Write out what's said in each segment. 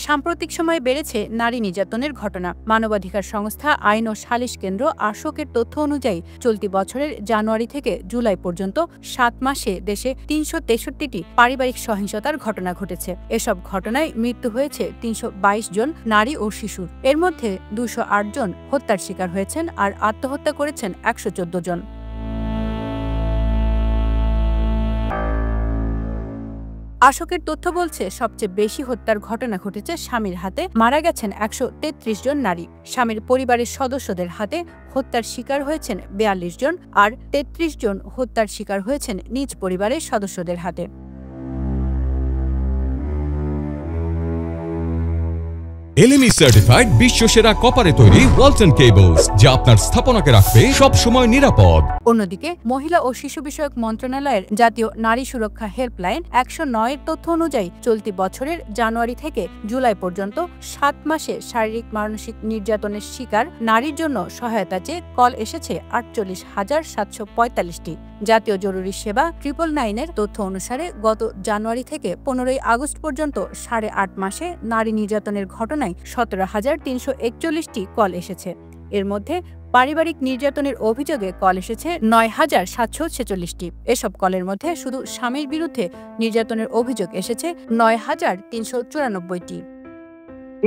সাম্প্রতিক সময়ে বেড়েছে নারী নির্যাতনের ঘটনা। মানবাধিকার সংস্থা আইন ও সালিশ কেন্দ্র আশোকের তথ্য অনুযায়ী চলতি বছরের জানুয়ারি থেকে জুলাই পর্যন্ত ৭ মাসে দেশে ৩৬৩টি পারিবারিক সহিংসতার ঘটনা ঘটেছে। এসব ঘটনায় মৃত্যু হয়েছে ৩২২ জন নারী ও শিশুর। এর মধ্যে ২০৮ জন হত্যার শিকার হয়েছেন আর আত্মহত্যা করেছেন ১১৪ জন। আশোকের তথ্য বলছে, সবচেয়ে বেশি হত্যার ঘটনা ঘটেছে স্বামীর হাতে। মারা গেছেন ১৩৩ জন নারী। স্বামীর পরিবারের সদস্যদের হাতে হত্যার শিকার হয়েছেন ৪২ জন, আর ৩৩ জন হত্যার শিকার হয়েছেন নিজ পরিবারের সদস্যদের হাতে। এলএমই সার্টিফাইড বিশ্বসেরা কপারে তৈরি ওয়ালটন কেবলস, যা আপনার স্থাপনাকে রাখবে সব সময় নিরাপদ। অন্যদিকে মহিলা ও শিশু বিষয়ক মন্ত্রণালয়ের জাতীয় নারী সুরক্ষা হেল্পলাইন ১০৯ এর তথ্য অনুযায়ী চলতি বছরের জানুয়ারি থেকে জুলাই পর্যন্ত ৭ মাসে শারীরিক মানসিক নির্যাতনের শিকার নারীর জন্য সহায়তা চেয়ে কল এসেছে ৪৮,৭৪৫টি। জাতীয় জরুরি সেবা ৯৯৯ এর তথ্য অনুসারে গত জানুয়ারি থেকে ১৫ আগস্ট পর্যন্ত ৮.৫ মাসে নারী নির্যাতনের ঘটনায় ১৭,৩৪১টি কল এসেছে। এর মধ্যে পারিবারিক নির্যাতনের অভিযোগে কল এসেছে ৯,৭৪৬টি। এসব কলের মধ্যে শুধু স্বামীর বিরুদ্ধে নির্যাতনের অভিযোগ এসেছে ৯,৩৯৪টি।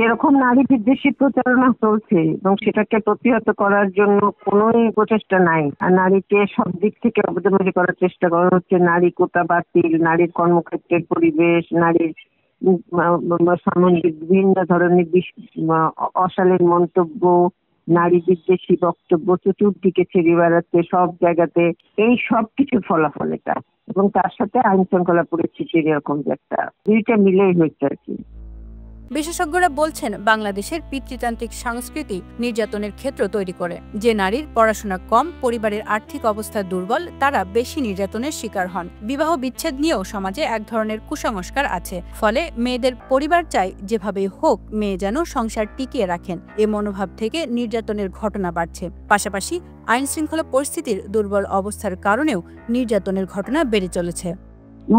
এরকম নারী বিদ্বেষী প্রচারণা চলছে এবং সেটাকে প্রতিহত করার জন্য কোনো প্রচেষ্টা নাই। আর নারীকে সব দিক থেকে অবদমন করার চেষ্টা করা হচ্ছে। নারী কোটা বাতিল, নারীর কর্মক্ষেত্রের পরিবেশ, নারীর সামাজিক বিভিন্ন ধরনের অশালীন মন্তব্য, নারী বিদ্বেষী বক্তব্য চতুর্দিকে ছড়িয়ে বেড়াচ্ছে সব জায়গাতে। এই সব কিছুর ফলাফল এটা, এবং তার সাথে আইন শৃঙ্খলা পরিস্থিতির এরকম একটা দুইটা মিলেই হয়েছে আর কি। বিশেষজ্ঞরা বলছেন, বাংলাদেশের পিতৃতান্ত্রিক সংস্কৃতি নির্যাতনের ক্ষেত্র তৈরি করে। যে নারীর পড়াশোনা কম, পরিবারের আর্থিক অবস্থা দুর্বল, তারা বেশি নির্যাতনের শিকার হন। বিবাহ বিচ্ছেদ নিয়েও সমাজে এক ধরনের কুসংস্কার আছে। ফলে মেয়েদের পরিবার চায় যেভাবেই হোক মেয়ে যেন সংসার টিকিয়ে রাখেন। এ মনোভাব থেকে নির্যাতনের ঘটনা বাড়ছে। পাশাপাশি আইন শৃঙ্খলা পরিস্থিতির দুর্বল অবস্থার কারণেও নির্যাতনের ঘটনা বেড়ে চলেছে।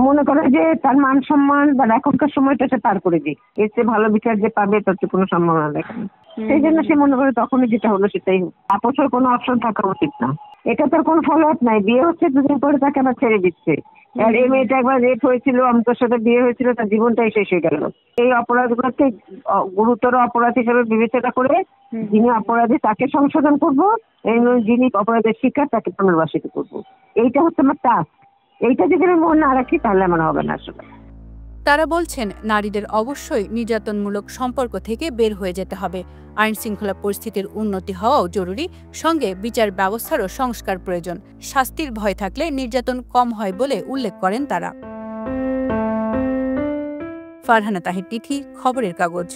মনে করে যে তার মান সম্মান বা এখনকার সময়টা সে পার করে দিক, এর চেয়ে ভালো বিচার যে পাবে তার কোনো সম্ভাবনা দেখে না। সেই জন্য সে মনে করে তখনই যেটা হলো সেটাই হোক। আপোষের কোনো অপশন থাকা উচিত না। এটা তার কোনো ফলো আপ নাই। বিয়ে হচ্ছে, দুদিন পরে তাকে আবার ছেড়ে দিচ্ছে। আর এই মেয়েটা একবার রেপ হয়েছিল, অন্তর সাথে বিয়ে হয়েছিল, তার জীবনটাই শেষ হয়ে গেল। এই অপরাধগুলোকে গুরুতর অপরাধ হিসেবে বিবেচনা করে যিনি অপরাধী তাকে সংশোধন করবো, যিনি অপরাধের শিকার তাকে পুনর্বাসিত করবো। এইটা হচ্ছে আমার টাস্ক। এইটা যদি আমি মনে না রাখি তাহলে আমার হবে না আসলে। তারা বলছেন, নারীদের অবশ্যই নির্যাতনমূলক সম্পর্ক থেকে বের হয়ে যেতে হবে। আইন শৃঙ্খলা পরিস্থিতির উন্নতি হওয়াও জরুরি, সঙ্গে বিচার ব্যবস্থারও সংস্কার প্রয়োজন। শাস্তির ভয় থাকলে নির্যাতন কম হয় বলে উল্লেখ করেন তারা। ফারহানা তাহির, তিথি, খবরের কাগজ।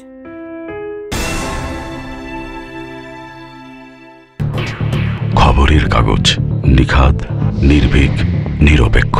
খবরের কাগজ, নিখাদ, নির্ভীক, নিরপেক্ষ।